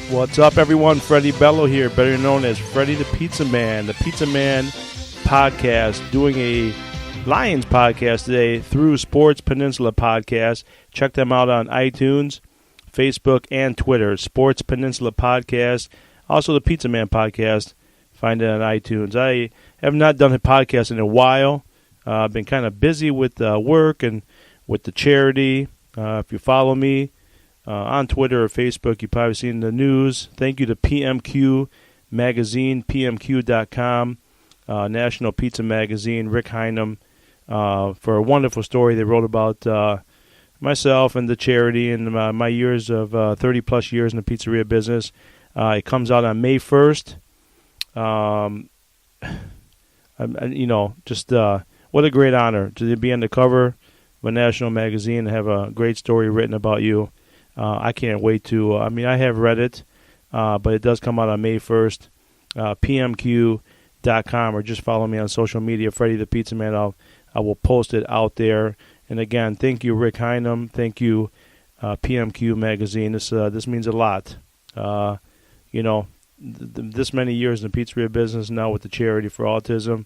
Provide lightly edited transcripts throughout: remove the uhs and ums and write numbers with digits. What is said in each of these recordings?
What's up, everyone? Freddie Bello here, better known as Freddie the Pizza Man. The Pizza Man podcast, doing a Lions podcast today through Sports Peninsula Podcast. Check them out on iTunes, Facebook, and Twitter. Sports Peninsula Podcast. Also, the Pizza Man Podcast. Find it on iTunes. I have not done a podcast in a while. I've been kind of busy with work and with the charity. If you follow me on Twitter or Facebook, you've probably seen the news. Thank you to PMQ Magazine, PMQ.com, National Pizza Magazine, Rick Hynum, for a wonderful story they wrote about myself and the charity and my years of 30-plus years in the pizzeria business. It comes out on May 1st. What a great honor to be on the cover of a national magazine and have a great story written about you. I can't wait to. I have read it, but it does come out on May 1st. PMQ.com, or just follow me on social media, Freddie the Pizza Man. I will post it out there. And again, thank you, Rick Hynum. Thank you, PMQ Magazine. This means a lot. This many years in the pizzeria business, now with the charity for autism,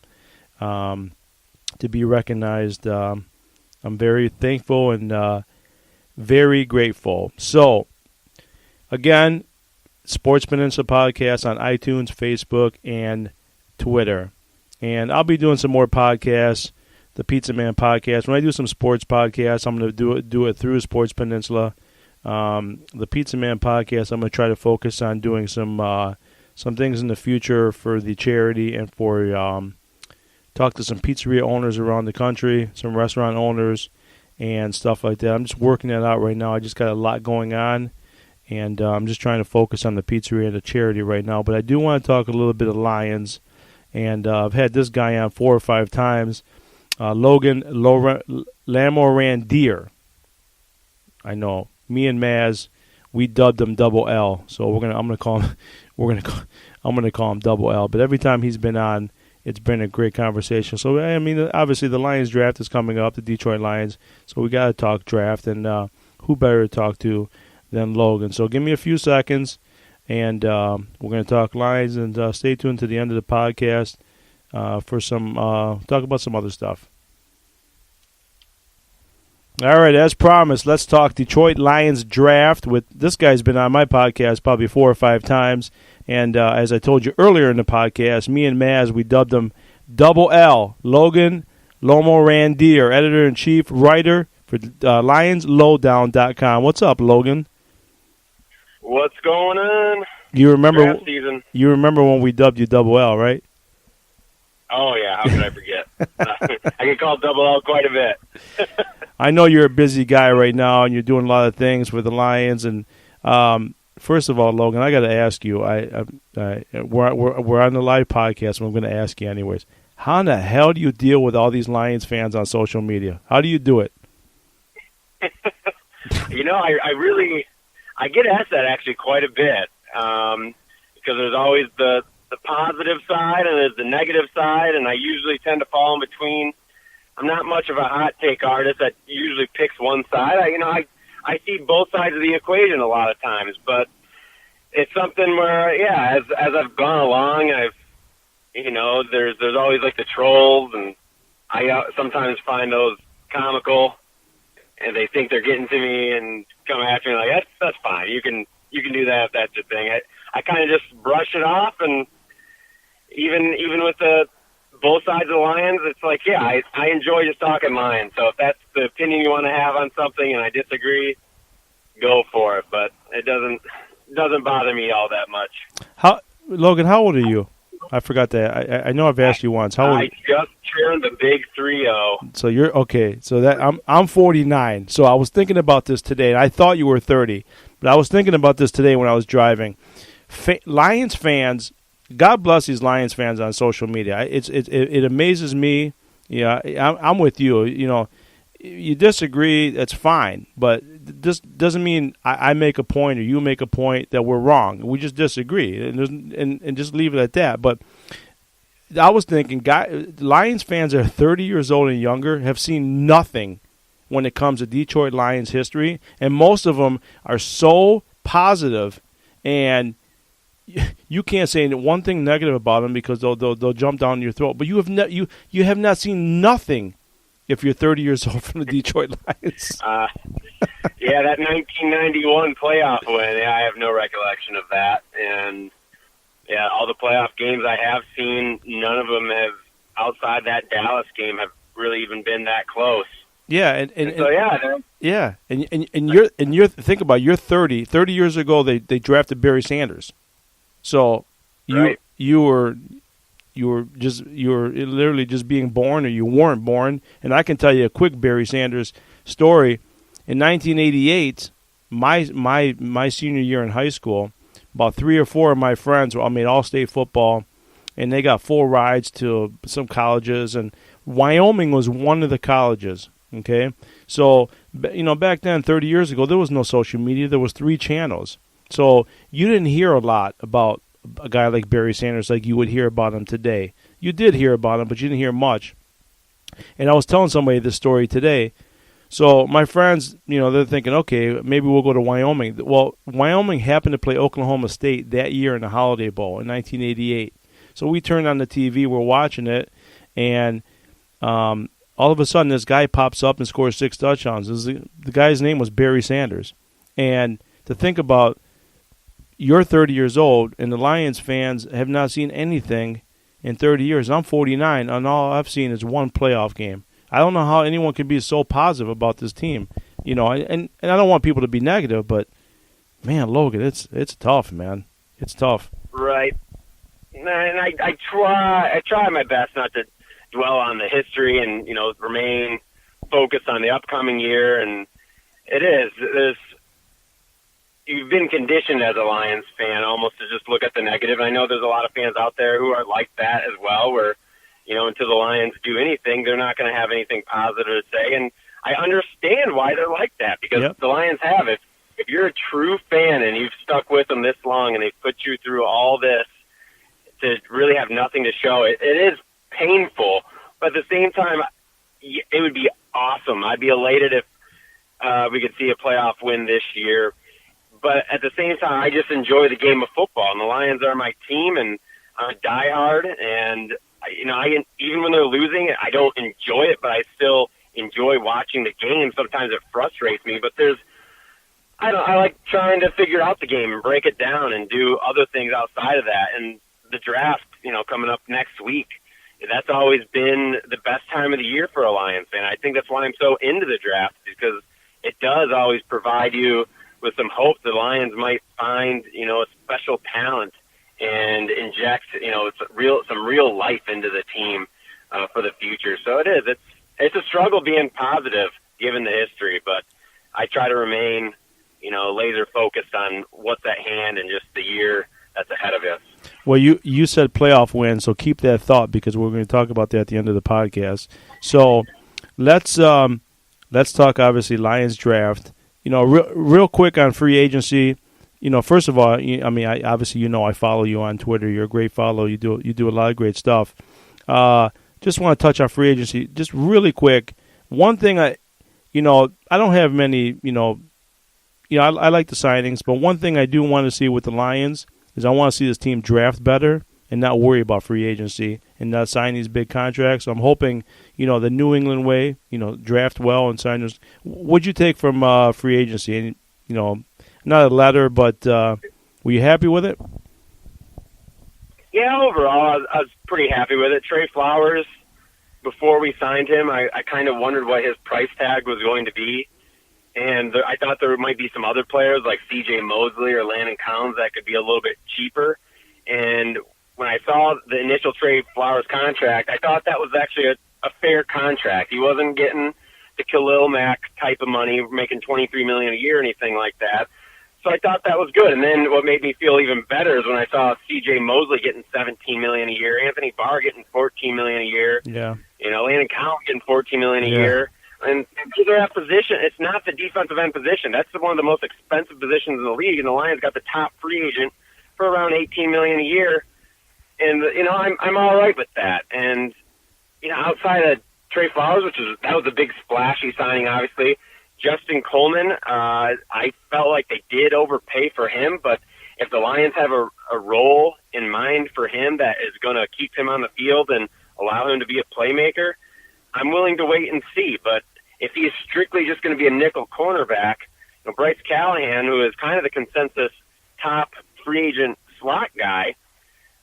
to be recognized, I'm very thankful and very grateful. So, again, Sports Peninsula Podcast on iTunes, Facebook, and Twitter. And I'll be doing some more podcasts, the Pizza Man Podcast. When I do some sports podcasts, I'm going to do it through Sports Peninsula. The Pizza Man Podcast, I'm going to try to focus on doing some things in the future for the charity and for talk to some pizzeria owners around the country, some restaurant owners, and stuff like that. I'm just working that out right now. I just got a lot going on, and I'm just trying to focus on the pizzeria and the charity right now. But I do want to talk a little bit of Lions, and I've had this guy on 4 or 5 times, LoganLamorandier. I know, me and Maz, we dubbed him Double L, so I'm gonna call him Double L. But every time he's been on, it's been a great conversation. So, obviously the Lions draft is coming up, the Detroit Lions. So we got to talk draft, and who better to talk to than Logan? So give me a few seconds, and we're going to talk Lions, and stay tuned to the end of the podcast for some talk about some other stuff. All right, as promised, let's talk Detroit Lions draft. With this guy's been on my podcast probably 4 or 5 times. And as I told you earlier in the podcast, me and Maz, we dubbed him Double L, LoganLamorandier, editor-in-chief, writer for LionsLowdown.com. What's up, Logan? What's going on? You remember Draft season. You remember when we dubbed you Double L, right? Oh, yeah, how could I forget? I get called Double L quite a bit. I know you're a busy guy right now, and you're doing a lot of things for the Lions. And first of all, Logan, I got to ask you. We're on the live podcast, and I'm going to ask you anyways. How in the hell do you deal with all these Lions fans on social media? How do you do it? I get asked that actually quite a bit, because there's always the positive side and there's the negative side, and I usually tend to fall in between. I'm not much of a hot take artist that usually picks one side. I see both sides of the equation a lot of times, but it's something where, yeah, as I've gone along, there's always like the trolls, and I sometimes find those comical, and they think they're getting to me and come after me like, that's fine. You can do that if that's your thing. I kind of just brush it off, and even with both sides of the Lions, it's like, yeah, I enjoy just talking Lions. So if that's the opinion you want to have on something and I disagree, go for it. But it doesn't bother me all that much. Logan, how old are you? I forgot that. I know I've asked you once. How old? I just turned the big 3-0. So you're okay. So that I'm 49. So I was thinking about this today, and I thought you were 30, but I was thinking about this today when I was driving. Lions fans. God bless these Lions fans on social media. It amazes me. Yeah, I'm with you. You disagree, that's fine. But this doesn't mean I make a point or you make a point that we're wrong. We just disagree, and just leave it at that. But I was thinking, Lions fans that are 30 years old and younger have seen nothing when it comes to Detroit Lions history, and most of them are so positive and you can't say one thing negative about them because they'll jump down your throat. But you have not seen nothing if you're 30 years old from the Detroit Lions. Yeah, that 1991 playoff win. Yeah, I have no recollection of that. And yeah, all the playoff games I have seen, none of them have, outside that Dallas game, have really even been that close. Yeah, and so yeah, and you're think about it, you're 30 years ago they drafted Barry Sanders. So you were literally just being born, or you weren't born. And I can tell you a quick Barry Sanders story. In 1988, my senior year in high school, about 3 or 4 of my friends I made all-state football, and they got full rides to some colleges, and Wyoming was one of the colleges. Okay, so back then, 30 years ago, there was no social media. There was 3 channels. So you didn't hear a lot about a guy like Barry Sanders like you would hear about him today. You did hear about him, but you didn't hear much. And I was telling somebody this story today. So my friends, they're thinking, okay, maybe we'll go to Wyoming. Well, Wyoming happened to play Oklahoma State that year in the Holiday Bowl in 1988. So we turned on the TV, we're watching it, and all of a sudden this guy pops up and scores 6 touchdowns. The guy's name was Barry Sanders. And to think about, you're 30 years old, and the Lions fans have not seen anything in 30 years. I'm 49, and all I've seen is one playoff game. I don't know how anyone can be so positive about this team. And I don't want people to be negative, but, man, Logan, it's tough, man. It's tough. Right. And I try my best not to dwell on the history and, remain focused on the upcoming year. And you've been conditioned as a Lions fan almost to just look at the negative. I know there's a lot of fans out there who are like that as well, where, until the Lions do anything, they're not going to have anything positive to say. And I understand why they're like that, because the Lions have. If you're a true fan and you've stuck with them this long and they've put you through all this to really have nothing to show, it is painful. But at the same time, it would be awesome. I'd be elated if we could see a playoff win this year. But at the same time, I just enjoy the game of football, and the Lions are my team, and I'm a diehard. And even when they're losing, I don't enjoy it, but I still enjoy watching the game. Sometimes it frustrates me, but I like trying to figure out the game and break it down and do other things outside of that. And the draft, coming up next week, that's always been the best time of the year for a Lions fan. I think that's why I'm so into the draft, because it does always provide you with some hope the Lions might find, a special talent and inject, some real life into the team for the future. So it's a struggle being positive given the history, but I try to remain, laser focused on what's at hand and just the year that's ahead of us. Well, you said playoff win, so keep that thought, because we're going to talk about that at the end of the podcast. So let's talk, obviously, Lions draft. Real quick on free agency. First of all, I obviously I follow you on Twitter. You're a great follow. You do a lot of great stuff. Just want to touch on free agency, just really quick. One thing I don't have many. I like the signings, but one thing I do want to see with the Lions is I want to see this team draft better and not worry about free agency and not sign these big contracts. So I'm hoping, the New England way, draft well and sign those. What'd you take from free agency? And, not a letter, but were you happy with it? Yeah, overall, I was pretty happy with it. Trey Flowers, before we signed him, I kind of wondered what his price tag was going to be. And I thought there might be some other players like C.J. Mosley or Landon Collins that could be a little bit cheaper. And when I saw the initial Trey Flowers contract, I thought that was actually a fair contract. He wasn't getting the Khalil Mack type of money, making $23 million a year or anything like that. So I thought that was good. And then what made me feel even better is when I saw C.J. Mosley getting $17 million a year, Anthony Barr getting $14 million a year, Landon Collins getting $14 million a year. And to that position, it's not the defensive end position. That's one of the most expensive positions in the league, and the Lions got the top free agent for around $18 million a year. And I'm all right with that. And outside of Trey Flowers, that was a big splashy signing, obviously. Justin Coleman, I felt like they did overpay for him, but if the Lions have a role in mind for him that is going to keep him on the field and allow him to be a playmaker, I'm willing to wait and see. But if he's strictly just going to be a nickel cornerback, Bryce Callahan, who is kind of the consensus top free agent slot guy,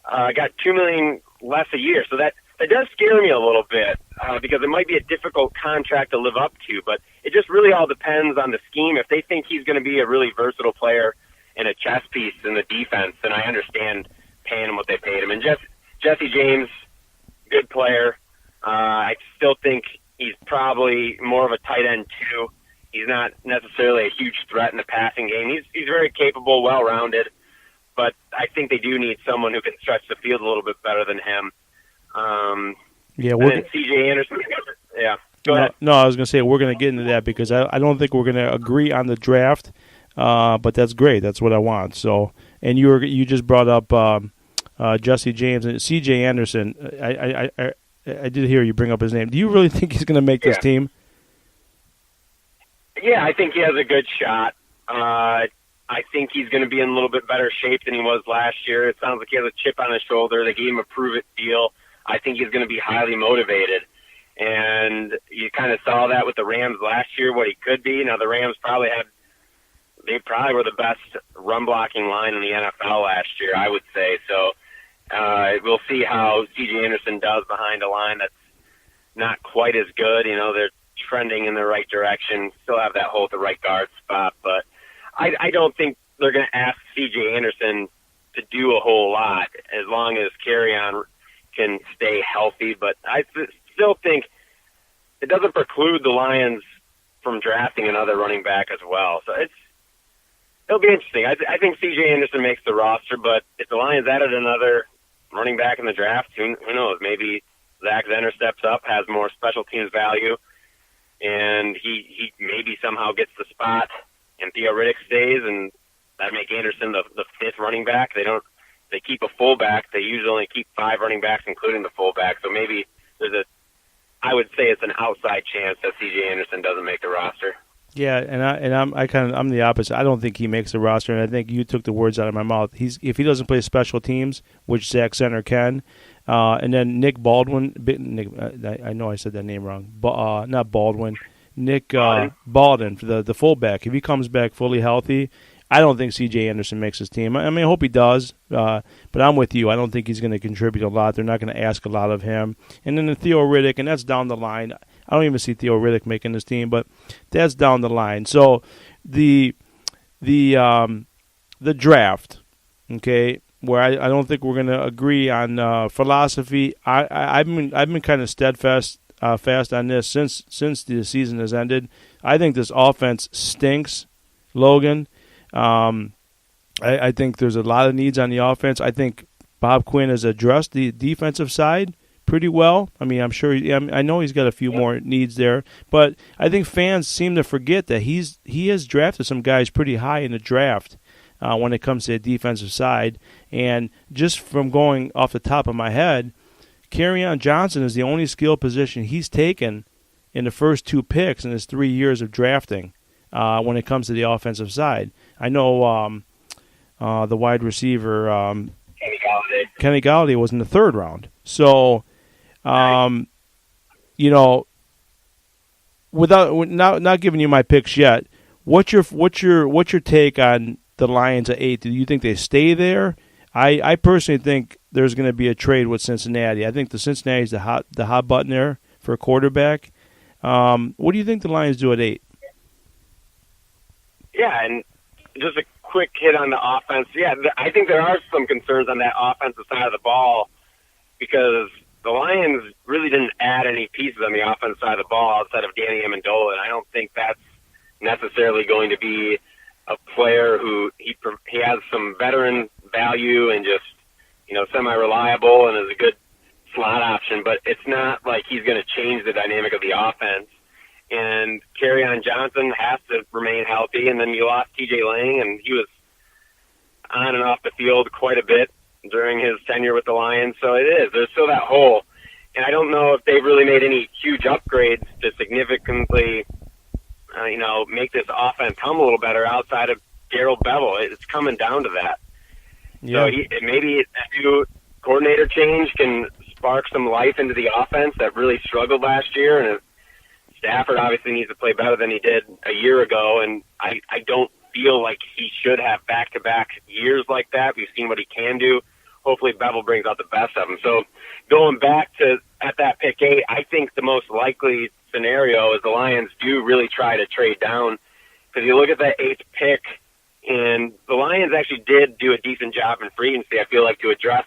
got $2 million less a year. So that does scare me a little bit because it might be a difficult contract to live up to. But it just really all depends on the scheme. If they think he's going to be a really versatile player and a chess piece in the defense, then I understand paying him what they paid him. And Jesse James, good player. I still think he's probably more of a tight end too. He's not necessarily a huge threat in the passing game. He's very capable, well-rounded, but I think they do need someone who can stretch the field a little bit better than him. Yeah, and then C.J. Anderson. Yeah, go ahead. No, I was going to say we're going to get into that because I don't think we're going to agree on the draft, but that's great. That's what I want. So, and you just brought up Jesse James and C.J. Anderson. I did hear you bring up his name. Do you really think he's going to make this team? Yeah, I think he has a good shot. I think he's going to be in a little bit better shape than he was last year. It sounds like he has a chip on his shoulder. They gave him a prove-it deal. I think he's going to be highly motivated. And you kind of saw that with the Rams last year, what he could be. Now, the Rams probably were the best run-blocking line in the NFL last year, I would say. So we'll see how C.J. Anderson does behind a line that's not quite as good. They're trending in the right direction, still have that hole at the right guard spot, but I don't think they're going to ask C.J. Anderson to do a whole lot as long as Kerryon can stay healthy, but I still think it doesn't preclude the Lions from drafting another running back as well, so it'll be interesting. I think C.J. Anderson makes the roster, but if the Lions added another running back in the draft, who knows, maybe Zach Zenner steps up, has more special teams value, and he maybe somehow gets the spot, and Theo Riddick stays, and that'd make Anderson the fifth running back. They keep a fullback. They usually only keep 5 running backs, including the fullback. So maybe I would say it's an outside chance that C.J. Anderson doesn't make the roster. Yeah, I'm the opposite. I don't think he makes the roster, and I think you took the words out of my mouth. If he doesn't play special teams, which Zach Zenner can. And then Nick Baldwin. I know I said that name wrong. Not Baldwin. Nick Baldwin, the fullback. If he comes back fully healthy, I don't think C.J. Anderson makes his team. I hope he does, but I'm with you. I don't think he's going to contribute a lot. They're not going to ask a lot of him. And then the Theo Riddick, and that's down the line. I don't even see Theo Riddick making this team, but that's down the line. So the draft, okay, where I don't think we're going to agree on philosophy. I've been kind of steadfast on this since the season has ended. I think this offense stinks, Logan. I think there's a lot of needs on the offense. I think Bob Quinn has addressed the defensive side pretty well. I'm sure. I know he's got a few more needs there, but I think fans seem to forget that he has drafted some guys pretty high in the draft. When it comes to the defensive side. And just from going off the top of my head, Kerryon Johnson is the only skill position he's taken in the first 2 picks in his 3 years of drafting when it comes to the offensive side. I know the wide receiver, Kenny Galladay was in the 3rd round. So, without not giving you my picks yet, what's your take on the Lions at 8? Do you think they stay there? I personally think there's going to be a trade with Cincinnati. I think the Cincinnati's the hot button there for a quarterback. What do you think the Lions do at 8? Yeah, and just a quick hit on the offense. Yeah, I think there are some concerns on that offensive side of the ball because the Lions really didn't add any pieces on the offensive side of the ball outside of Danny Amendola, and I don't think that's necessarily going to be a player who he has some veteran value and just semi-reliable and is a good slot option, but it's not like he's going to change the dynamic of the offense. And Kerryon Johnson has to remain healthy, and then you lost T.J. Lang, and he was on and off the field quite a bit during his tenure with the Lions. So there's still that hole, and I don't know if they've really made any huge upgrades to significantly make this offense hum a little better outside of Darrell Bevel. It's coming down to that. Yeah. So maybe a new coordinator change can spark some life into the offense that really struggled last year. And Stafford obviously needs to play better than he did a year ago, and I don't feel like he should have back-to-back years like that. We've seen what he can do. Hopefully Bevel brings out the best of him. So going back to at that pick 8, I think the most likely scenario is the Lions do really try to trade down, because you look at that 8th pick, and the Lions actually did do a decent job in free agency, I feel like, to address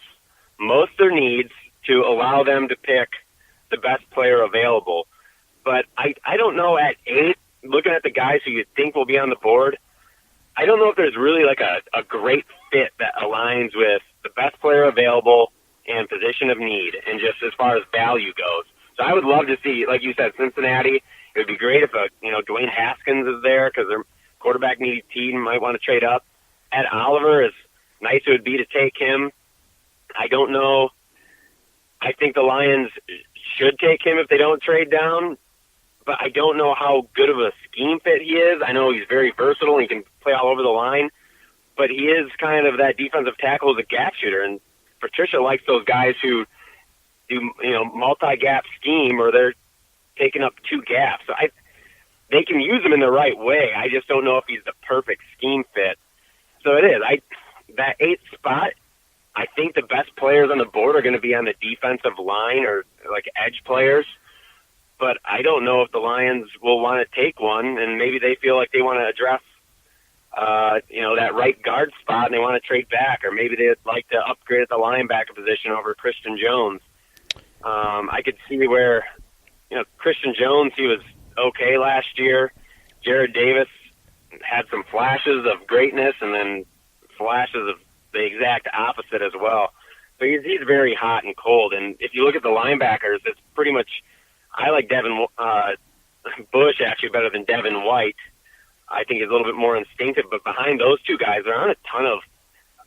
most of their needs to allow them to pick the best player available. But I don't know, at 8, looking at the guys who you think will be on the board, I don't know if there's really like a great fit that aligns with the best player available and position of need, and just as far as value goes. So I would love to see, like you said, Cincinnati. It would be great if Dwayne Haskins is there, because their quarterback needy team might want to trade up. Ed Oliver, as nice it would be to take him, I don't know. I think the Lions should take him if they don't trade down, but I don't know how good of a scheme fit he is. I know he's very versatile and he can play all over the line, but he is kind of that defensive tackle as a gap shooter, and Patricia likes those guys who do multi-gap scheme, or they're taking up 2 gaps. So they can use him in the right way. I just don't know if he's the perfect scheme fit. So it is. That 8th spot, I think the best players on the board are going to be on the defensive line or like edge players. But I don't know if the Lions will want to take one, and maybe they feel like they want to address, that right guard spot, and they want to trade back, or maybe they'd like to upgrade at the linebacker position over Christian Jones. I could see where, Christian Jones, he was okay last year. Jared Davis had some flashes of greatness and then flashes of the exact opposite as well. So he's very hot and cold. And if you look at the linebackers, it's pretty much, I like Devin Bush actually better than Devin White. I think he's a little bit more instinctive, but behind those two guys, there aren't a ton of,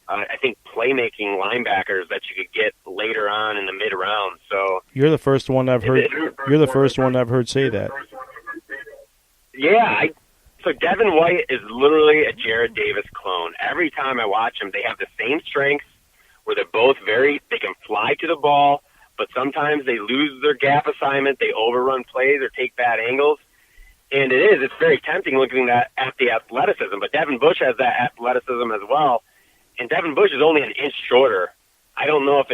I think, playmaking linebackers that you could get later on in the mid round. So you're the first one I've heard. You're the first one I've heard say that. Yeah, so Devin White is literally a Jared Davis clone. Every time I watch them, they have the same strengths, where they're both they can fly to the ball, but sometimes they lose their gap assignment, they overrun plays or take bad angles. And it's very tempting looking at the athleticism, but Devin Bush has that athleticism as well. And Devin Bush is only an inch shorter. I don't know if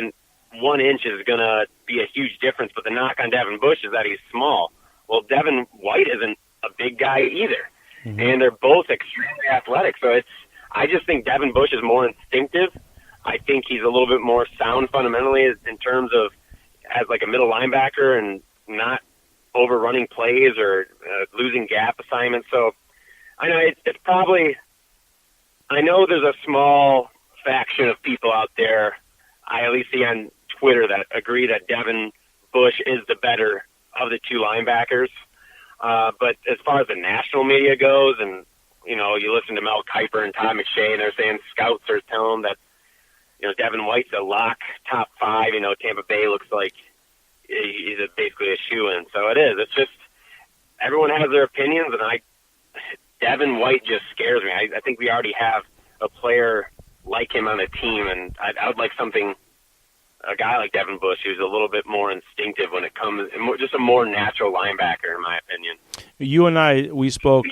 1 inch is going to be a huge difference, but the knock on Devin Bush is that he's small. Well, Devin White isn't a big guy either. Mm-hmm. And they're both extremely athletic. So I just think Devin Bush is more instinctive. I think he's a little bit more sound fundamentally in terms of as like a middle linebacker and not overrunning plays or losing gap assignments. So I know it's probably, I know there's a small faction of people out there, I at least see on Twitter, that agree that Devin Bush is the better of the 2 linebackers. But as far as the national media goes, and, you listen to Mel Kiper and Todd McShay, and they're saying scouts are telling them that, Devin White's a lock top 5. Tampa Bay looks like he's basically a shoo-in. So it is. It's just everyone has their opinions, and Devin White just scares me. I think we already have a player like him on the team, and I would like a guy like Devin Bush who's a little bit more instinctive when it comes, just a more natural linebacker, in my opinion. You and we spoke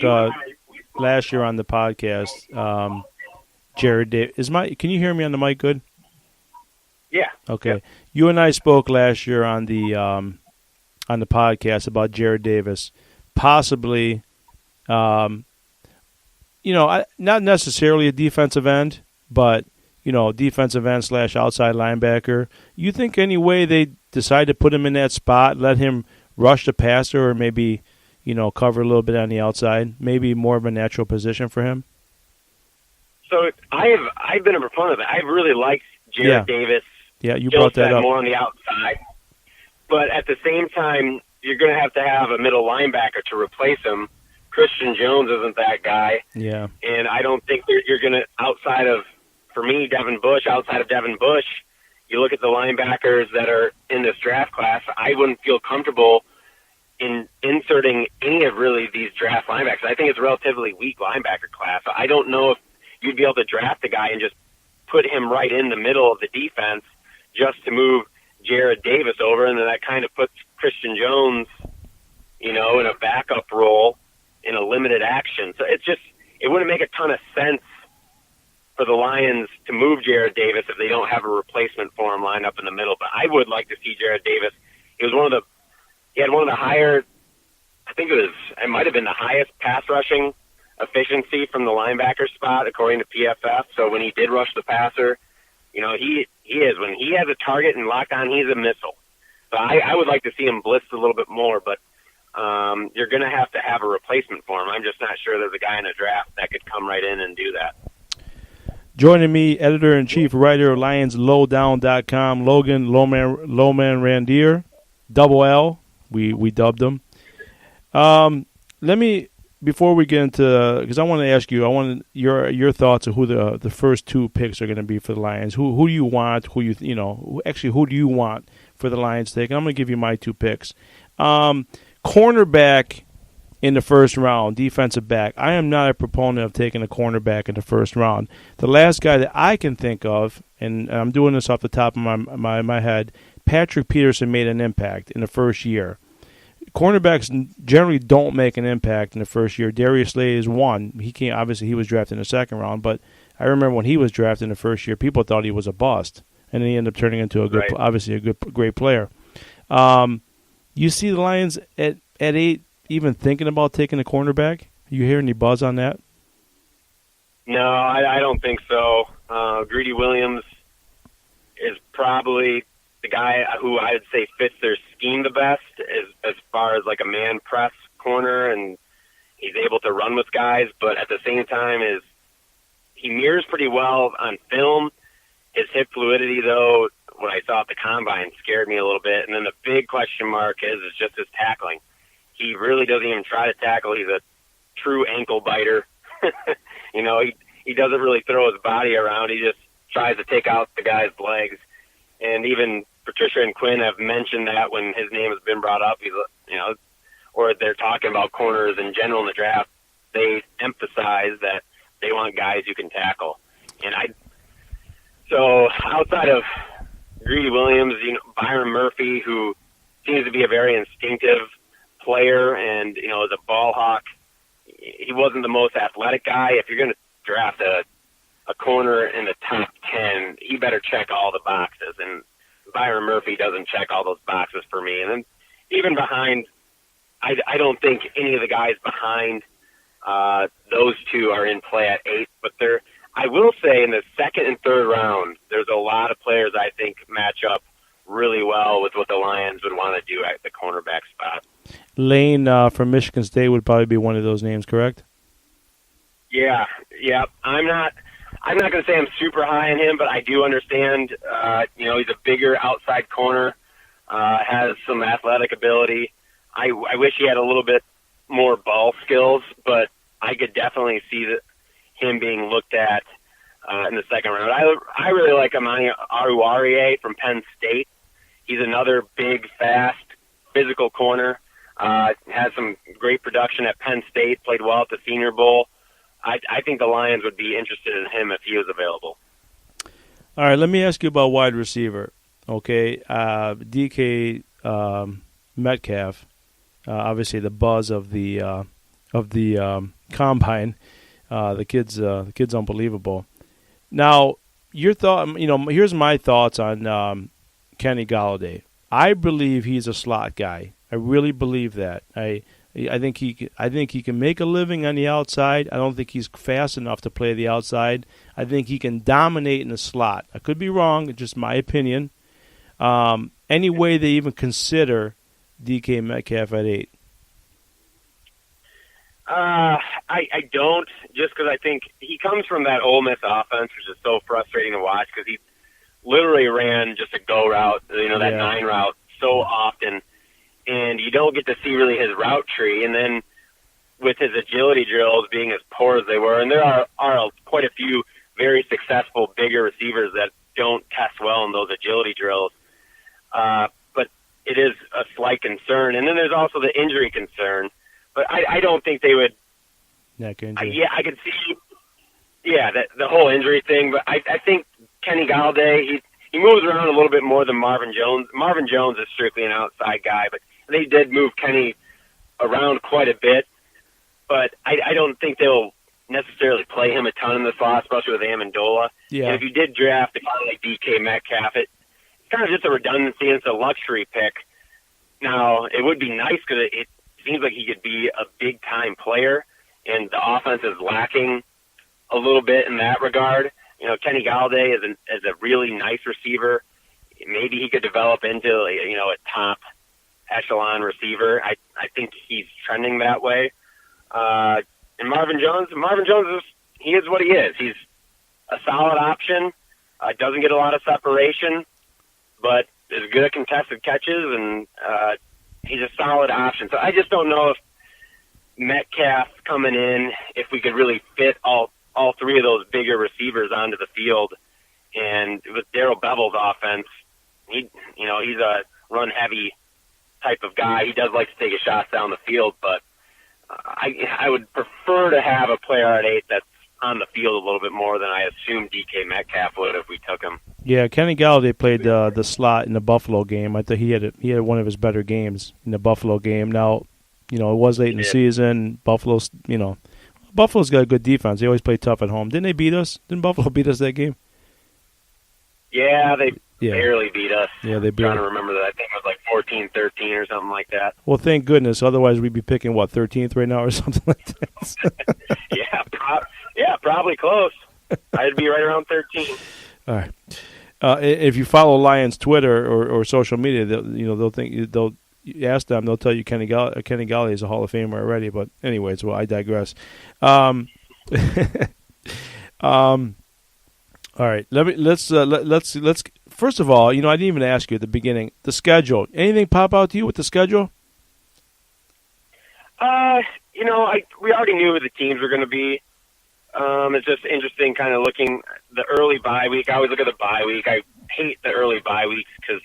last year on the podcast. Jared Davis, can you hear me on the mic good? Yeah. Okay. Yeah. You and I spoke last year on the podcast about Jared Davis, possibly, not necessarily a defensive end, but defensive end / outside linebacker. You think any way they decide to put him in that spot, let him rush the passer, or maybe cover a little bit on the outside, maybe more of a natural position for him? So I've been a proponent of it. I really liked Jared Davis. Yeah, you brought that up. More on the outside. But at the same time, you're going to have a middle linebacker to replace him. Christian Jones isn't that guy. Yeah. And I don't think you're going to, outside of Devin Bush, you look at the linebackers that are in this draft class, I wouldn't feel comfortable in inserting any of really these draft linebackers. I think it's a relatively weak linebacker class. I don't know if you'd be able to draft a guy and just put him right in the middle of the defense just to move Jared Davis over, and then that kind of puts Christian Jones, in a backup role in a limited action. So it wouldn't make a ton of sense for the Lions to move Jared Davis if they don't have a replacement for him lined up in the middle. But I would like to see Jared Davis. He had one of the higher, I think it might have been the highest pass rushing efficiency from the linebacker spot according to PFF. So when he did rush the passer, he is, when he has a target and locked on, he's a missile. So I would like to see him blitz a little bit more, but you're going to have a replacement for him. I'm just not sure there's a guy in the draft that could come right in and do that. Joining me, editor-in-chief, writer of LionsLowdown.com, LoganLamorandier, double L, we dubbed him. Let me, before we get into, because I want to ask you, I want your thoughts of who the first two picks are going to be for the Lions. Who do you want? Who do you want for the Lions to take? I'm going to give you my two picks. Cornerback in the first round, defensive back. I am not a proponent of taking a cornerback in the first round. The last guy that I can think of, and I'm doing this off the top of my head, Patrick Peterson made an impact in the first year. Cornerbacks generally don't make an impact in the first year. Darius Slay is one. Obviously, he was drafted in the second round, but I remember when he was drafted in the first year, people thought he was a bust, and then he ended up turning into great player. You see the Lions at 8 even thinking about taking a cornerback? You hear any buzz on that? No, I don't think so. Greedy Williams is probably the guy who I would say fits their scheme the best as far as like a man press corner, and he's able to run with guys, but at the same time he mirrors pretty well on film. His hip fluidity, though, what I saw at the combine scared me a little bit. And then the big question mark is just his tackling. He really doesn't even try to tackle. He's a true ankle biter. He doesn't really throw his body around. He just tries to take out the guy's legs. And even Patricia and Quinn have mentioned that when his name has been brought up, or they're talking about corners in general in the draft, they emphasize that they want guys who can tackle. So outside of Greedy Williams, Byron Murphy, who seems to be a very instinctive player and, is a ball hawk. He wasn't the most athletic guy. If you're going to draft a corner in the top 10, he better check all the boxes. And Byron Murphy doesn't check all those boxes for me. And then even behind, I don't think any of the guys behind those two are in play at 8, but I will say in the second and third round, there's a lot of players I think match up really well with what the Lions would want to do at the cornerback spot. Lane from Michigan State would probably be one of those names, correct? Yeah. I'm not going to say I'm super high on him, but I do understand. He's a bigger outside corner, has some athletic ability. I wish he had a little bit more ball skills, but I could definitely see him being looked at in the second round. I really like Amani Aruarie from Penn State. He's another big, fast, physical corner. Has some great production at Penn State, played well at the Senior Bowl. I think the Lions would be interested in him if he was available. All right, let me ask you about wide receiver. Okay, DK Metcalf, obviously the buzz of the combine. The kid's unbelievable. Now, your thought. Here's my thoughts on Kenny Golladay. I believe he's a slot guy. I really believe that. I think he can make a living on the outside. I don't think he's fast enough to play the outside. I think he can dominate in the slot. I could be wrong. It's just my opinion. Any way they even consider DK Metcalf at 8? I don't, just because I think he comes from that Ole Miss offense, which is so frustrating to watch because he literally ran just a go route, that 9 route so often. And you don't get to see really his route tree. And then with his agility drills being as poor as they were, and there are quite a few very successful bigger receivers that don't test well in those agility drills. But it is a slight concern. And then there's also the injury concern. But I don't think they would. Neck injury. I could see, the whole injury thing. But I think Kenny Galladay, he moves around a little bit more than Marvin Jones. Marvin Jones is strictly an outside guy, but they did move Kenny around quite a bit. But I don't think they'll necessarily play him a ton in the slot, especially with Amendola. Yeah. And if you did draft a guy like DK Metcalf, it's kind of just a redundancy and it's a luxury pick. Now, it would be nice because it seems like he could be a big-time player, and the offense is lacking a little bit in that regard. Kenny Galladay is a really nice receiver. Maybe he could develop into a top echelon receiver. I think he's trending that way. And Marvin Jones he is what he is. He's a solid option. Doesn't get a lot of separation, but is good at contested catches, and he's a solid option. So I just don't know if Metcalf coming in, if we could really fit all three of those bigger receivers onto the field. And with Darrell Bevel's offense, he's a run-heavy type of guy. He does like to take his shots down the field, but I would prefer to have a player at 8 that's on the field a little bit more than I assume DK Metcalf would if we took him. Yeah, Kenny Galladay played the slot in the Buffalo game. I thought he had one of his better games in the Buffalo game. Now, it was late in the season. Buffalo's got a good defense. They always play tough at home. Didn't they beat us? Didn't Buffalo beat us that game? Yeah, they barely beat us. Yeah, they I'm barely. trying to remember that. I think it was like 14-13 or something like that. Well, thank goodness. Otherwise, we'd be picking, 13th right now or something like that? Yeah, probably close. I'd be right around 13. All right. If you follow Lions Twitter or social media, they'll ask them. They'll tell you Kenny Galladay is a Hall of Famer already. But anyways, I digress. All right. Let's first of all, I didn't even ask you at the beginning the schedule. Anything pop out to you with the schedule? We already knew who the teams were going to be. It's just interesting kind of looking the early bye week. I always look at the bye week. I hate the early bye weeks because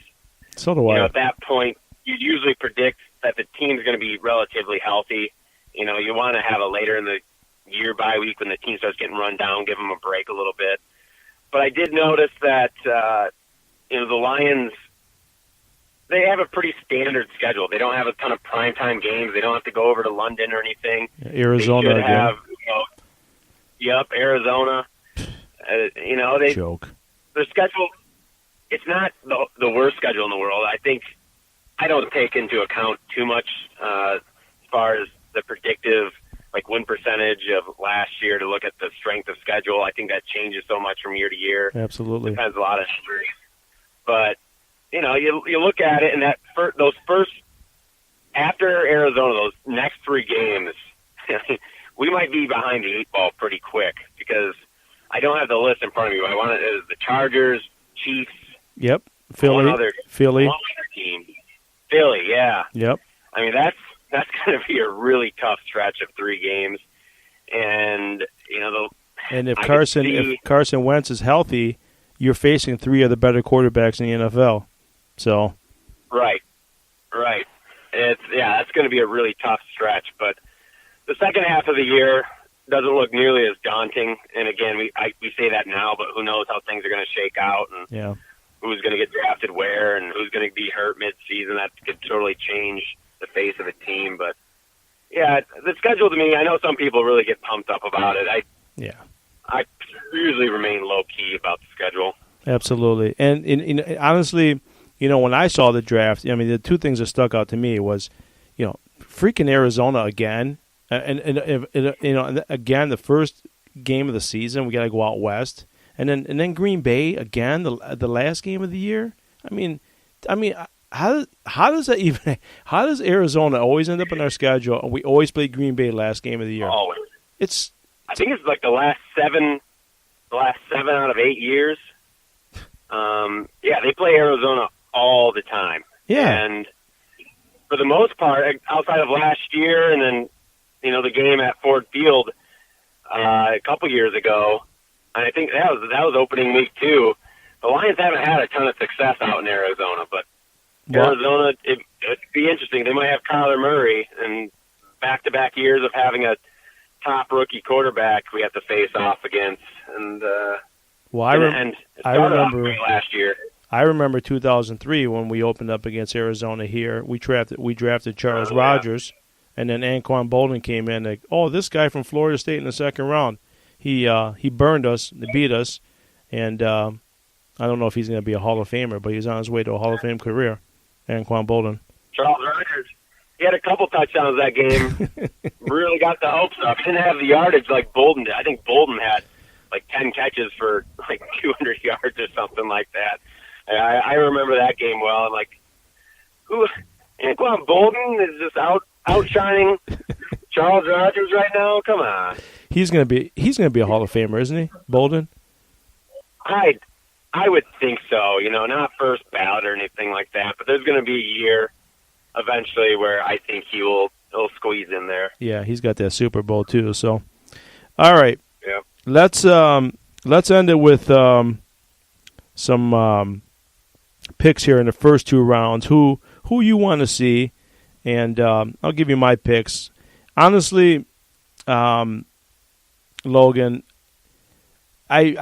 so do I. At that point, you usually predict that the team's going to be relatively healthy. You want to have a later in the year bye week when the team starts getting run down, give them a break a little bit. But I did notice that, the Lions, they have a pretty standard schedule. They don't have a ton of primetime games. They don't have to go over to London or anything. Arizona they should again. Have, Arizona. Joke. Their schedule, it's not the worst schedule in the world. I don't take into account too much as far as the predictive win percentage of last year to look at the strength of schedule. I think that changes so much from year to year. Absolutely. Depends a lot of history. But, you look at it, and those first, after Arizona, those next 3 games, we might be behind the 8 ball pretty quick because I don't have the list in front of me. I want it as the Chargers, Chiefs. Yep. Philly. One other team. Philly, yeah. Yep. I mean, that's going to be a really tough stretch of 3 games. And, if Carson Wentz is healthy, you're facing 3 of the better quarterbacks in the NFL. So. Right. That's going to be a really tough stretch. But the second half of the year doesn't look nearly as daunting. And again, we say that now, but who knows how things are going to shake out and who's going to get drafted where and who's going to be hurt mid-season. That could totally change the face of a team. But yeah, the schedule to me, I know some people really get pumped up about it. I usually remain low-key about the schedule. Absolutely. And honestly, when I saw the draft, the 2 things that stuck out to me was, freaking Arizona again. And again, the first game of the season, we got to go out west. And then Green Bay again, the last game of the year. How does Arizona always end up in our schedule and we always play Green Bay last game of the year? Always. I think it's like the last 7 out of 8 years. They play Arizona all the time. Yeah. And for the most part, outside of last year and then, the game at Ford Field a couple years ago, and I think that was opening week too. The Lions haven't had a ton of success out in Arizona, but Arizona, it'd be interesting. They might have Kyler Murray, and back-to-back years of having a top rookie quarterback we have to face off against. And Well, And it I started off remember great last year. I remember 2003 when we opened up against Arizona here. We drafted Charles Rogers, and then Anquan Bolden came in. Like, oh, this guy from Florida State in the second round. He burned us, beat us, and I don't know if he's going to be a Hall of Famer, but he's on his way to a Hall of Fame career. Anquan Bolden. Charles Rogers, he had a couple touchdowns that game. Really got the hopes up. He didn't have the yardage like Bolden did. I think Bolden had like 10 catches for like 200 yards or something like that. I remember that game well. I'm like, who? Anquan Bolden is just outshining Charles Rogers right now. Come on. He's gonna be a Hall of Famer, isn't he, Bolden? I would think so. Not first ballot or anything like that, but there's going to be a year eventually where I think he'll squeeze in there. Yeah, he's got that Super Bowl too. So, all right. Yeah. Let's end it with some picks here in the first two rounds. Who you want to see, and I'll give you my picks. Honestly, Logan, I'd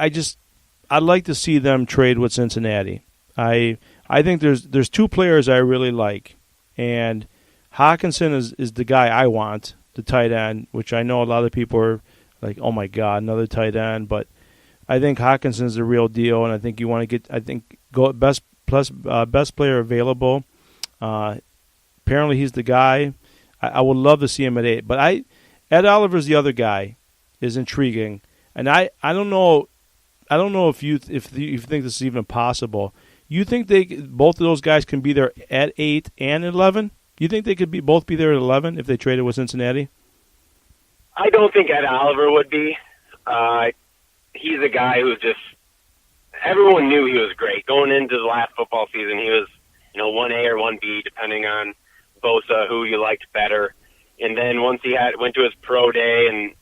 like to see them trade with Cincinnati. I think there's two players I really like, and Hawkinson is the guy I want, the tight end, which I know a lot of people are like, oh my God, another tight end, but I think Hawkinson's the real deal, and I think you want to go best player available. Apparently he's the guy. I would love to see him at 8, but Ed Oliver's the other guy is intriguing, and I don't know if you think this is even possible. You think both of those guys can be there at 8 and 11? You think they could both be there at 11 if they traded with Cincinnati? I don't think Ed Oliver would be. He's a guy who's just everyone knew he was great going into the last football season. He was 1A or 1B depending on Bosa, who you liked better. And then once he went to his pro day, and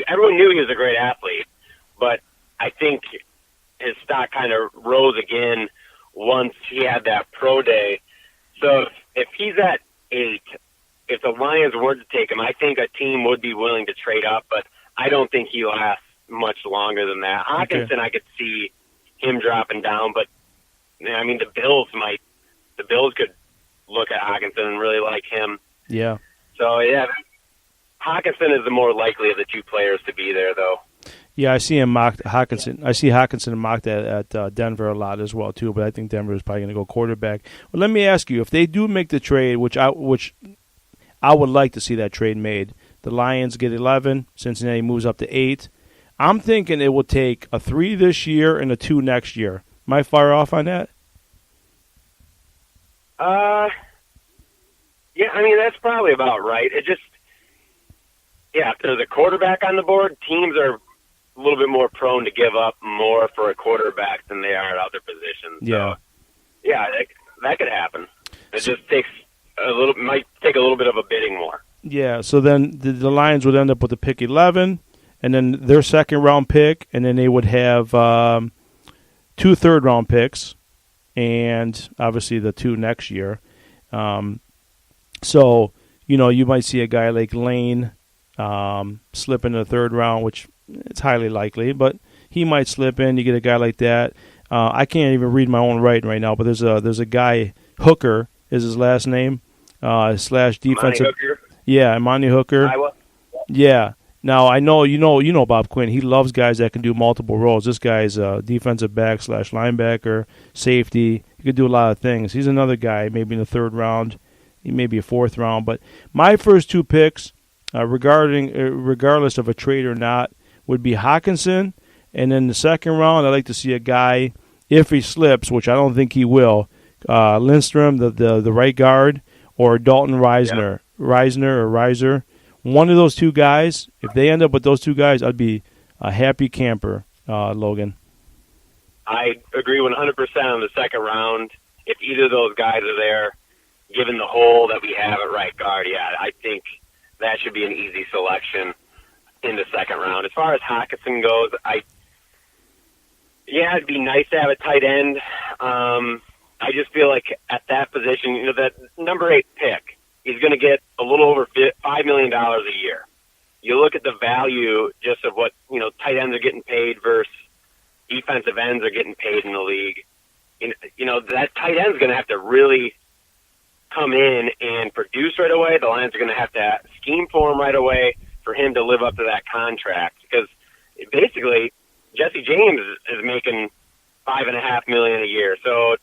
everyone knew he was a great athlete, but I think his stock kind of rose again once he had that pro day. So if he's at 8, if the Lions were to take him, I think a team would be willing to trade up, but I don't think he lasts much longer than that. Hawkinson, I could see him dropping down, but I mean, the Bills could look at Hawkinson and really like him. Yeah. So yeah, Hawkinson is the more likely of the two players to be there, though. Yeah, I see him mocked. I see Hawkinson mocked at Denver a lot as well too. But I think Denver is probably going to go quarterback. Well, let me ask you: if they do make the trade, which I would like to see that trade made, the Lions get 11, Cincinnati moves up to 8. I'm thinking it will take a 3 this year and a 2 next year. Am I far off on that? Yeah, I mean that's probably about right. It just, if there's a quarterback on the board, teams are a little bit more prone to give up more for a quarterback than they are at other positions. Yeah. So, yeah, that could happen. It just might take a little bit of a bidding war. Yeah, so then the Lions would end up with the pick 11, and then their second-round pick, and then they would have 2 third-round picks, and obviously the 2 next year. So, you might see a guy like Lane slip into the third round, which it's highly likely, but he might slip in. You get a guy like that. I can't even read my own writing right now, but there's a guy, Hooker is his last name, / defensive. Hooker? Yeah, Imani Hooker. Iowa? Yeah. Now I know you know Bob Quinn. He loves guys that can do multiple roles. This guy's a defensive back / linebacker, safety. He could do a lot of things. He's another guy, maybe in the third round, maybe a fourth round. But my first 2 picks, regardless of a trade or not, would be Hawkinson, and then the second round, I'd like to see a guy, if he slips, which I don't think he will, Lindstrom, the right guard, or Dalton Reisner, Reiser. One of those 2 guys, if they end up with those 2 guys, I'd be a happy camper, Logan. I agree 100% on the second round. If either of those guys are there, given the hole that we have at right guard, I think that should be an easy selection in the second round. As far as Hawkinson goes, it'd be nice to have a tight end. I just feel like at that position, that number 8 pick, he's going to get a little over $5 million a year. You look at the value just of what, tight ends are getting paid versus defensive ends are getting paid in the league. You know, that tight end's going to have to really come in and produce right away. The Lions are going to have to scheme for him right away for him to live up to that contract, because basically Jesse James is making $5.5 million a year. So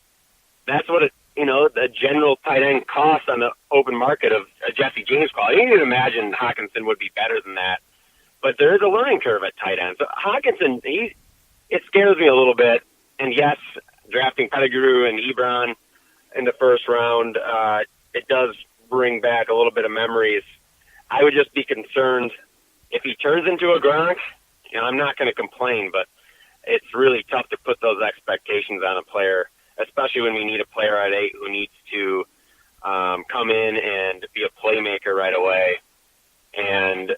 that's what the general tight end costs on the open market of a Jesse James call. You can imagine Hockenson would be better than that, but there is a learning curve at tight end. So Hockenson, it scares me a little bit. And yes, drafting Pettigrew and Ebron in the first round, it does bring back a little bit of memories. I would just be concerned if he turns into a Gronk. I'm not going to complain, but it's really tough to put those expectations on a player, especially when we need a player at 8 who needs to come in and be a playmaker right away. And,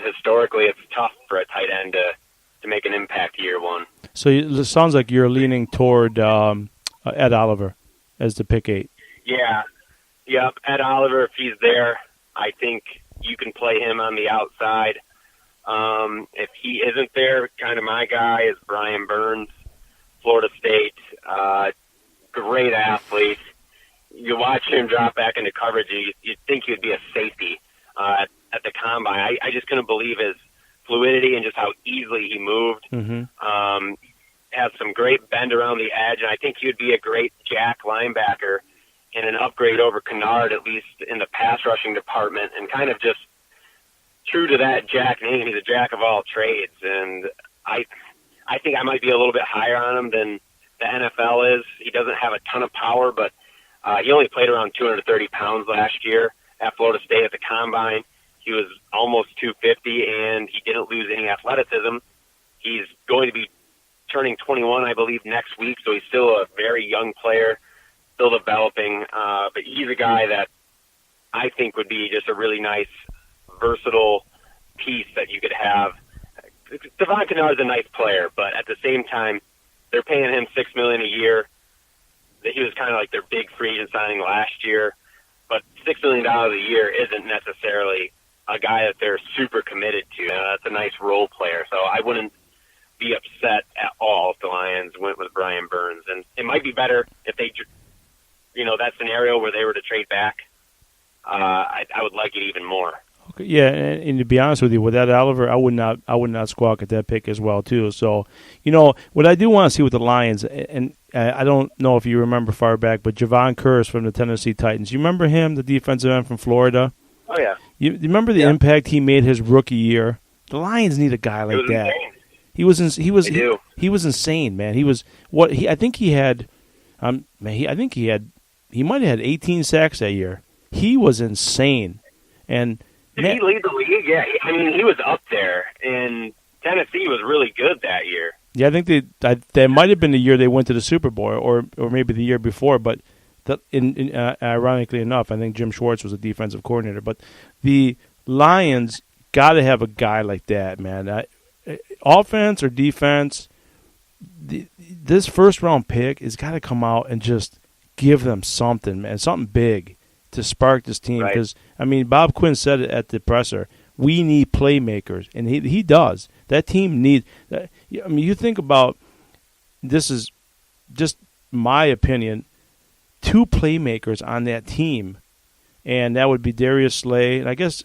historically it's tough for a tight end to make an impact year one. So it sounds like you're leaning toward Ed Oliver as the pick 8. Yeah. Yep. Ed Oliver, if he's there, I think you can play him on the outside. If he isn't there, kind of my guy is Brian Burns, Florida State, great athlete. You watch him drop back into coverage, you'd think he'd be a safety at the combine. I just couldn't believe his fluidity and just how easily he moved. Mm-hmm. Has some great bend around the edge, and I think he would be a great jack linebacker and an upgrade over Kennard, at least in the pass rushing department, and kind of just true to that Jack name. He's a jack of all trades, and I think I might be a little bit higher on him than the NFL is. He doesn't have a ton of power, but he only played around 230 pounds last year at Florida State at the combine. He was almost 250, and he didn't lose any athleticism. He's going to be turning 21, I believe, next week, so he's still a very young player, still developing. But he's a guy that I think would be just a really nice, versatile piece that you could have. Devon Kennard's a nice player, but at the same time, they're paying him $6 million a year. He was kind of like their big free agent signing last year, but $6 million a year isn't necessarily a guy that they're super committed to. That's a nice role player, so I wouldn't be upset at all if the Lions went with Brian Burns. And it might be better if they, that scenario where they were to trade back. I would like it even more. Okay, yeah, and to be honest with you, with that Oliver, I would not squawk at that pick as well too. So, what I do want to see with the Lions, and I don't know if you remember far back, but Javon Curse from the Tennessee Titans. You remember him, the defensive end from Florida? Oh yeah. You remember the impact he made his rookie year? The Lions need a guy like that. Insane. He was insane, man. He was I think he had he might have had 18 sacks that year. He was insane. And did he lead the league? Yeah, I mean, he was up there, and Tennessee was really good that year. Yeah, I think that might have been the year they went to the Super Bowl, or maybe the year before. But ironically enough, I think Jim Schwartz was the defensive coordinator. But the Lions got to have a guy like that, man. Offense or defense, this first-round pick has got to come out and just give them something, man, something big to spark this team. Because, Bob Quinn said it at the presser, we need playmakers, and he does. That team needs – you think about – this is just my opinion, 2 playmakers on that team, and that would be Darius Slay. And I guess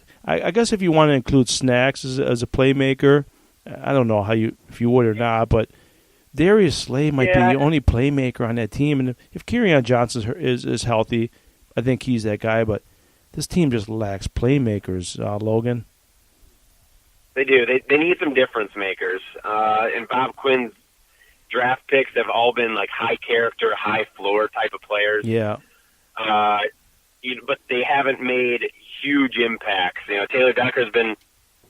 if you want to include Snacks as a playmaker – I don't know if you would or not, but Darius Slay might be the only playmaker on that team. And if Kerryon Johnson is healthy, I think he's that guy. But this team just lacks playmakers, Logan. They do. They need some difference makers. And Bob Quinn's draft picks have all been like high character, high floor type of players. Yeah. But they haven't made huge impacts. Taylor Decker's been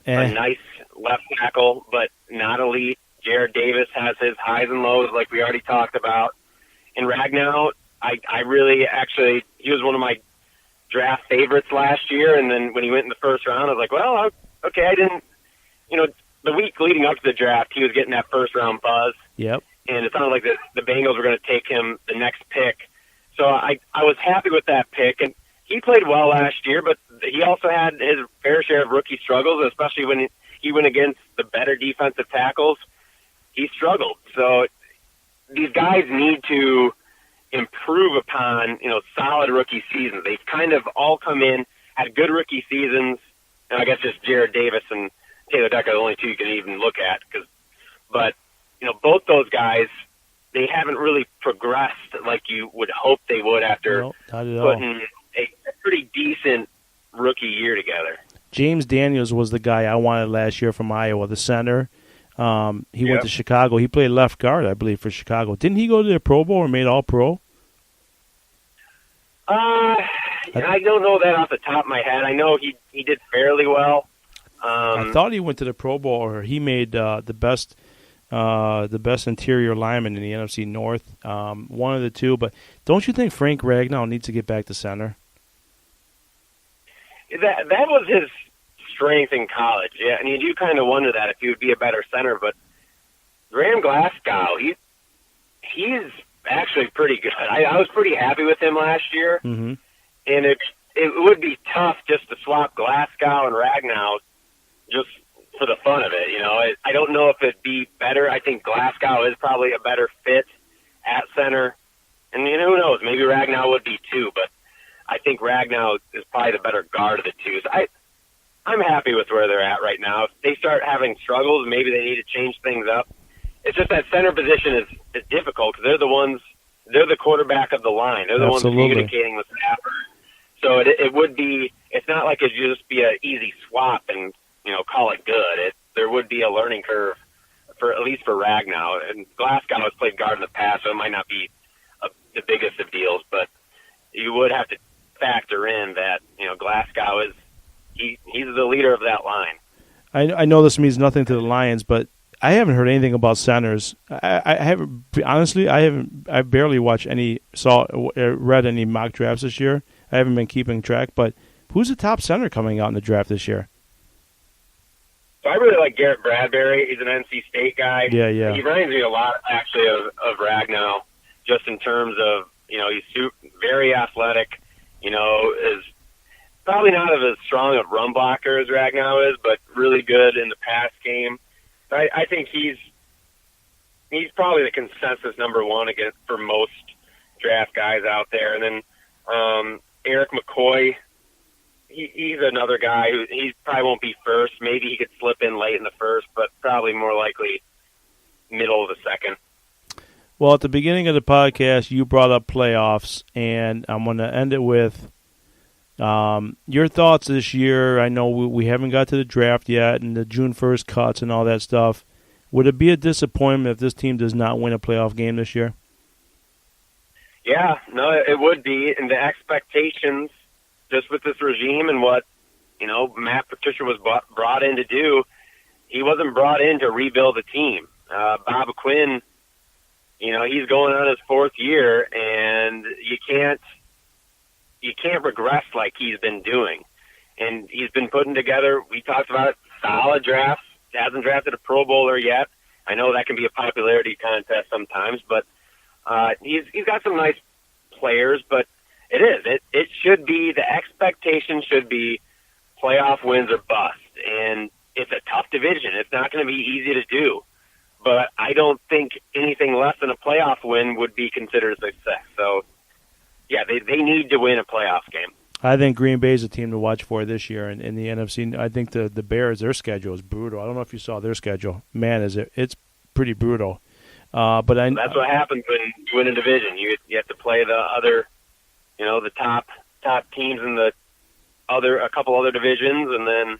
a nice left tackle, but not elite. Jared Davis has his highs and lows, like we already talked about. And Ragnow, I really actually, he was one of my draft favorites last year. And then when he went in the first round, I was like, well, okay, I didn't, the week leading up to the draft, he was getting that first round buzz. Yep. And it sounded like the Bengals were going to take him the next pick. So I was happy with that pick. And he played well last year, but he also had his fair share of rookie struggles, especially when he went against the better defensive tackles. he struggled. So these guys need to improve upon, solid rookie seasons. They've kind of all come in, had good rookie seasons, and I guess just Jared Davis and Taylor Decker are the only two you can even look at. But both those guys, they haven't really progressed like you would hope they would after putting a pretty decent rookie year together. James Daniels was the guy I wanted last year from Iowa, the center. He went to Chicago. He played left guard, I believe, for Chicago. Didn't he go to the Pro Bowl or made All-Pro? I don't know that off the top of my head. I know he did fairly well. I thought he went to the Pro Bowl, or he made the best interior lineman in the NFC North. One of the two. But don't you think Frank Ragnow needs to get back to center? That was his strength in college, yeah, and you do kind of wonder that if he would be a better center. But Graham Glasgow, he's actually pretty good. I was pretty happy with him last year, and it would be tough just to swap Glasgow and Ragnow just for the fun of it. I don't know if it'd be better. I think Glasgow is probably a better fit at center, and who knows, maybe Ragnow would be too, but I think Ragnow is probably the better guard of the two. So I'm happy with where they're at right now. If they start having struggles, maybe they need to change things up. It's just that center position is difficult because they're the quarterback of the line. They're the ones communicating with Stafford. So it would be, it's not like it'd just be an easy swap and, call it good. There would be a learning curve at least for Ragnow. And Glasgow has played guard in the past, so it might not be the biggest of deals, but you would have to factor in that, Glasgow he's the leader of that line. I know this means nothing to the Lions, but I haven't heard anything about centers. I haven't, honestly. I barely watched read any mock drafts this year. I haven't been keeping track. But who's the top center coming out in the draft this year? So I really like Garrett Bradbury. He's an NC State guy. Yeah. He reminds me a lot, actually, of Ragnow, just in terms of he's very athletic. Is probably not as strong a run blocker as Ragnow is, but really good in the pass game. I think he's probably the consensus number one for most draft guys out there. And then Eric McCoy, he's another guy who he probably won't be first. Maybe he could slip in late in the first, but probably more likely middle of the second. Well, at the beginning of the podcast, you brought up playoffs, and I'm going to end it with your thoughts this year. I know we haven't got to the draft yet and the June 1st cuts and all that stuff. Would it be a disappointment if this team does not win a playoff game this year? Yeah, no, it would be. And the expectations, just with this regime and what, Matt Patricia was brought in to do, he wasn't brought in to rebuild the team. Bob Quinn, he's going on his fourth year, and you can't regress like he's been doing. And he's been putting together, we talked about it, solid drafts. Hasn't drafted a Pro Bowler yet. I know that can be a popularity contest sometimes, but he's got some nice players, but it should be, the expectation should be playoff wins or bust. And it's a tough division. It's not going to be easy to do. But I don't think anything less than a playoff win would be considered a success. So, yeah, they need to win a playoff game. I think Green Bay is a team to watch for this year in the NFC. I think the Bears, their schedule is brutal. I don't know if you saw their schedule. Man, it's pretty brutal. But that's what happens when you win a division. You have to play the other, the top teams in a couple other divisions, and then,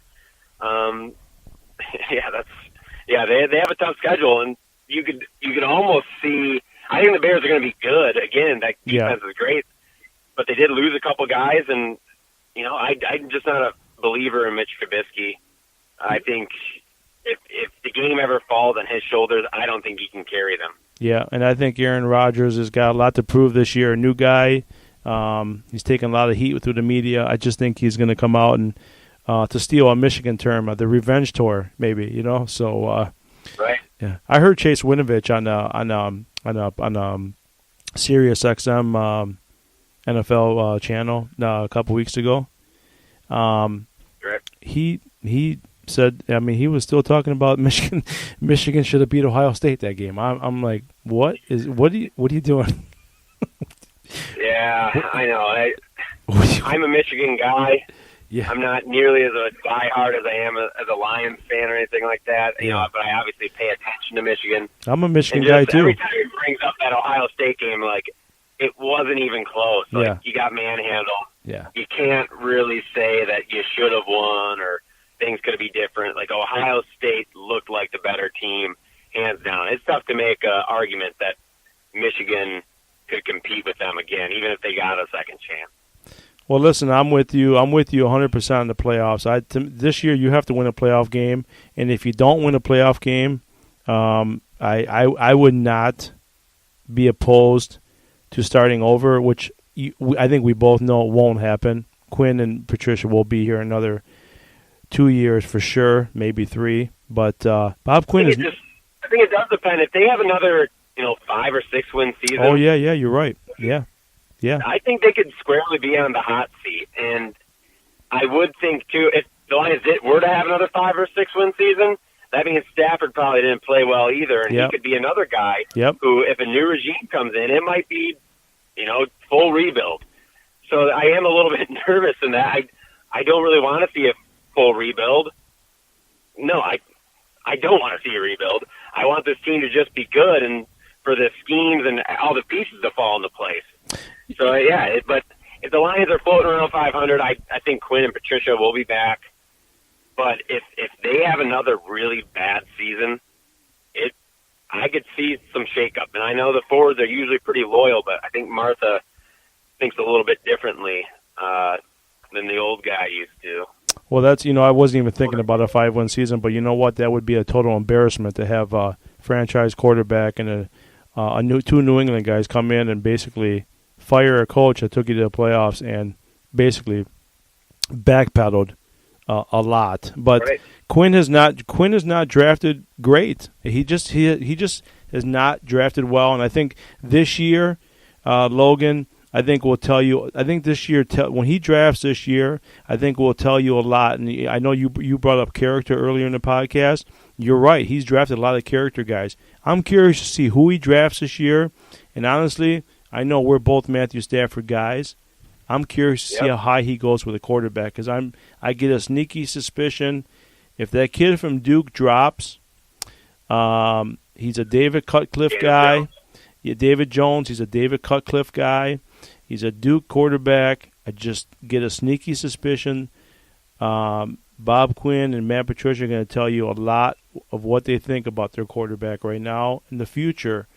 they have a tough schedule, and you could almost see. I think the Bears are going to be good again. That defense is great. But they did lose a couple guys, and, I'm just not a believer in Mitch Trubisky. I think if the game ever falls on his shoulders, I don't think he can carry them. Yeah, and I think Aaron Rodgers has got a lot to prove this year. A new guy. He's taking a lot of heat through the media. I just think he's going to come out and to steal a Michigan term, the revenge tour, maybe, So, right. Yeah, I heard Chase Winovich on Sirius XM NFL channel a couple weeks ago. Correct. He said, I mean, he was still talking about Michigan. Michigan should have beat Ohio State that game. I'm like, what are you doing? Yeah, I know. I'm a Michigan guy. Yeah. I'm not nearly as a diehard as I am as a Lions fan or anything like that. You know, but I obviously pay attention to Michigan. I'm a Michigan guy too. Every time he brings up that Ohio State game, like it wasn't even close. Like you got manhandled. Yeah. You can't really say that you should have won or things could be different. Like Ohio State looked like the better team, hands down. It's tough to make an argument that Michigan could compete with them again, even if they got a second chance. Well, listen, I'm with you. I'm with you 100% in the playoffs. This year you have to win a playoff game, and if you don't win a playoff game, I would not be opposed to starting over, which I think we both know won't happen. Quinn and Patricia will be here another 2 years for sure, maybe 3. But Bob Quinn is. I think it does depend. If they have another, 5 or 6 win season. Oh yeah, you're right. Yeah. I think they could squarely be on the hot seat, and I would think too if the Lions were to have another 5 or 6 win season, that means Stafford probably didn't play well either, and he could be another guy who, if a new regime comes in, it might be, full rebuild. So I am a little bit nervous in that. I don't really want to see a full rebuild. No, I don't want to see a rebuild. I want this team to just be good and for the schemes and all the pieces to fall into place. So, but if the Lions are floating around 500, I think Quinn and Patricia will be back. But if they have another really bad season, I could see some shakeup. And I know the forwards are usually pretty loyal, but I think Martha thinks a little bit differently than the old guy used to. Well, that's, I wasn't even thinking about a 5-win season, but you know what? That would be a total embarrassment to have a franchise quarterback and two New England guys come in and basically fire a coach that took you to the playoffs and basically backpedaled a lot. But Quinn has not drafted great. He just has not drafted well, and I think this year, Logan, I think will tell you. I think this year, when he drafts this year, I think will tell you a lot. And I know you brought up character earlier in the podcast. You're right. He's drafted a lot of character guys. I'm curious to see who he drafts this year. And honestly, I know we're both Matthew Stafford guys. I'm curious to see how high he goes with a quarterback because I get a sneaky suspicion if that kid from Duke drops. He's a David Cutcliffe guy. Yeah, David Jones. He's a David Cutcliffe guy. He's a Duke quarterback. I just get a sneaky suspicion. Bob Quinn and Matt Patricia are going to tell you a lot of what they think about their quarterback right now in the future.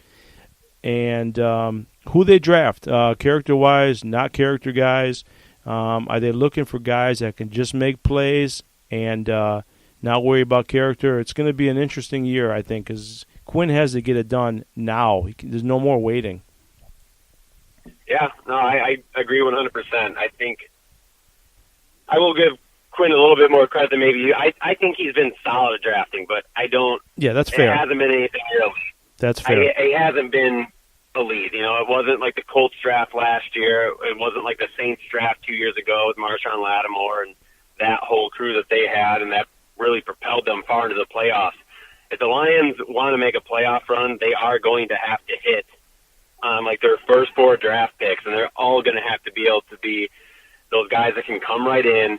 And who they draft, character-wise, not character guys. Are they looking for guys that can just make plays and not worry about character? It's going to be an interesting year, I think, because Quinn has to get it done now. There's no more waiting. Yeah, no, I agree 100%. I think I will give Quinn a little bit more credit than maybe you. I think he's been solid at drafting, but I don't. Yeah, that's fair. It hasn't been anything real. That's fair. It hasn't been elite. It wasn't like the Colts draft last year. It wasn't like the Saints draft 2 years ago with Marshawn Lattimore and that whole crew that they had, and that really propelled them far into the playoffs. If the Lions want to make a playoff run, they are going to have to hit like their first 4 draft picks, and they're all going to have to be able to be those guys that can come right in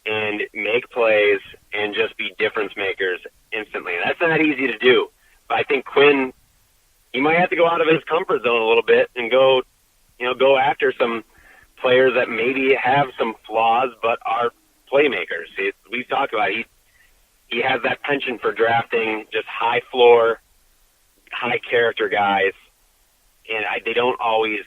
and make plays and just be difference makers instantly. And that's not easy to do. But I think Quinn, he might have to go out of his comfort zone a little bit and go after some players that maybe have some flaws but are playmakers. We've talked about it. He has that penchant for drafting just high floor, high character guys, and they don't always.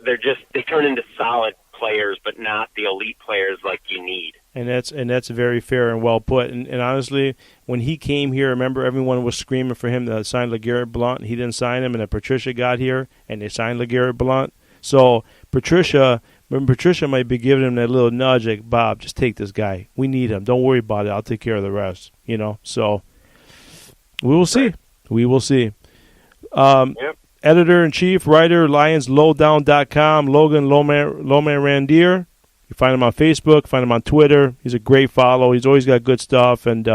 They turn into solid players, but not the elite players like you need. And that's very fair and well put. And honestly, when he came here, remember everyone was screaming for him to sign LeGarrette Blount. He didn't sign him, and then Patricia got here, and they signed LeGarrette Blount. So Patricia might be giving him that little nudge, like, Bob, just take this guy. We need him. Don't worry about it. I'll take care of the rest. So we will see. We will see. Yep. Editor-in-chief, writer, LionsLowdown.com, LoganLamorandier. You find him on Facebook, find him on Twitter. He's a great follow. He's always got good stuff. And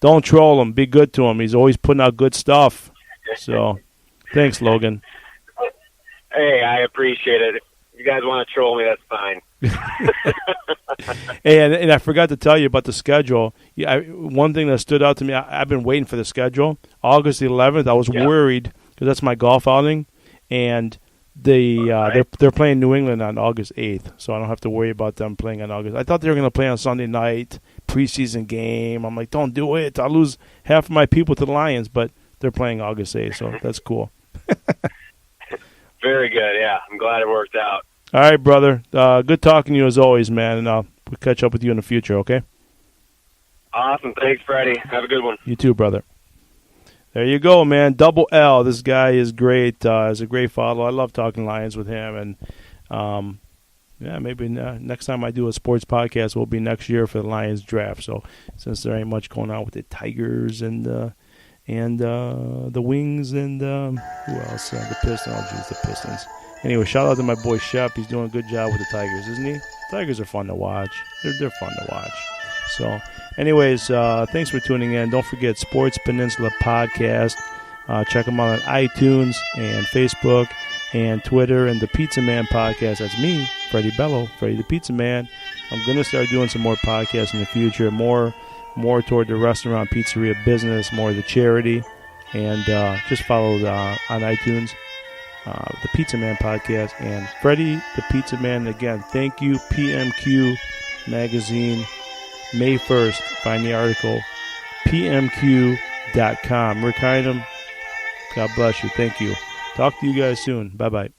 don't troll him. Be good to him. He's always putting out good stuff. So thanks, Logan. Hey, I appreciate it. If you guys want to troll me, that's fine. Hey, and I forgot to tell you about the schedule. One thing that stood out to me, I've been waiting for the schedule. August the 11th, I was worried because that's my golf outing, and they're playing New England on August 8th, so I don't have to worry about them playing on August. I thought they were going to play on Sunday night, preseason game. I'm like, don't do it. I'll lose half of my people to the Lions, but they're playing August 8th, so that's cool. Very good, yeah. I'm glad it worked out. All right, brother. Good talking to you as always, man, and we'll catch up with you in the future, okay? Awesome. Thanks, Freddie. Have a good one. You too, brother. There you go, man. Double L. This guy is great. He's a great follow. I love talking Lions with him. And, maybe next time I do a sports podcast will be next year for the Lions draft. So since there ain't much going on with the Tigers and the Wings and who else? The Pistons. Oh, geez, the Pistons. Anyway, shout out to my boy Shep. He's doing a good job with the Tigers, isn't he? Tigers are fun to watch. They're fun to watch. So, anyways, thanks for tuning in. Don't forget Sports Peninsula Podcast. Check them out on iTunes and Facebook and Twitter and the Pizza Man Podcast. That's me, Freddie Bello, Freddie the Pizza Man. I'm going to start doing some more podcasts in the future, more toward the restaurant pizzeria business, more of the charity, and just follow on iTunes. The Pizza Man Podcast and Freddie the Pizza Man. Again, thank you, PMQ Magazine, May 1st. Find the article, pmq.com. Rick Hyndham, God bless you. Thank you. Talk to you guys soon. Bye-bye.